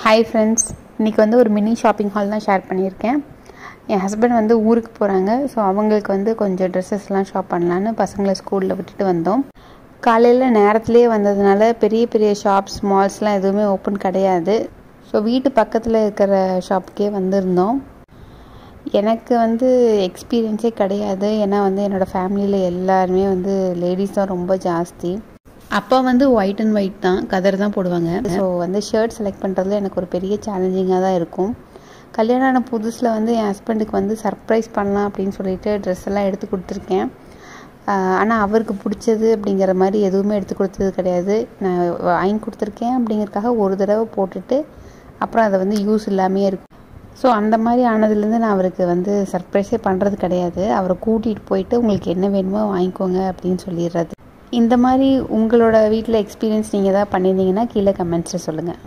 Hi friends, இன்றைக்கி வந்து ஒரு மினி ஷாப்பிங் ஹால் தான் ஷேர் பண்ணியிருக்கேன். என் ஹஸ்பண்ட் வந்து ஊருக்கு போகிறாங்க. ஸோ அவங்களுக்கு வந்து கொஞ்சம் ட்ரெஸ்ஸஸ்லாம் ஷாப் பண்ணலான்னு பசங்களை ஸ்கூலில் விட்டுட்டு வந்தோம். காலையில் நேரத்துலேயே வந்ததுனால பெரிய பெரிய ஷாப்ஸ் மால்ஸ்லாம் எதுவுமே ஓப்பன் கிடையாது. ஸோ வீட்டு பக்கத்தில் இருக்கிற ஷாப்புக்கே வந்திருந்தோம். எனக்கு வந்து எக்ஸ்பீரியன்ஸே கிடையாது. ஏன்னா வந்து என்னோடய ஃபேமிலியில் எல்லாருமே வந்து லேடிஸ் தான் ரொம்ப ஜாஸ்தி. அப்பா வந்து ஒயிட் அண்ட் ஒயிட் தான், கதர் தான் போடுவாங்க. ஸோ வந்து ஷர்ட் செலக்ட் பண்ணுறதுல எனக்கு ஒரு பெரிய சேலஞ்சிங்காக தான் இருக்கும். கல்யாணம் ஆன புதுசில் வந்து என் ஹஸ்பண்டுக்கு வந்து சர்ப்ரைஸ் பண்ணலாம் அப்படின்னு சொல்லிட்டு ட்ரெஸ் எல்லாம் எடுத்து கொடுத்துருக்கேன். ஆனால் அவருக்கு பிடிச்சது அப்படிங்கிற மாதிரி எதுவுமே எடுத்து கொடுத்தது கிடையாது. நான் வாங்கி கொடுத்துருக்கேன் அப்படிங்கிறதுக்காக ஒரு தடவை போட்டுட்டு அப்புறம் அதை வந்து யூஸ் இல்லாமே இருக்கும். ஸோ அந்த மாதிரி ஆனதுலேருந்து நான் அவருக்கு வந்து சர்ப்ரைஸே பண்ணுறது கிடையாது. அவரை கூட்டிகிட்டு போயிட்டு உங்களுக்கு என்ன வேணுமோ வாங்கிக்கோங்க அப்படின்னு சொல்லிடுறது. இந்த மாதிரி உங்களோட வீட்டில் எக்ஸ்பீரியன்ஸ் நீங்கள் தான் பண்ணியிருந்தீங்கன்னா கீழே கமெண்ட்ஸில் சொல்லுங்கள்.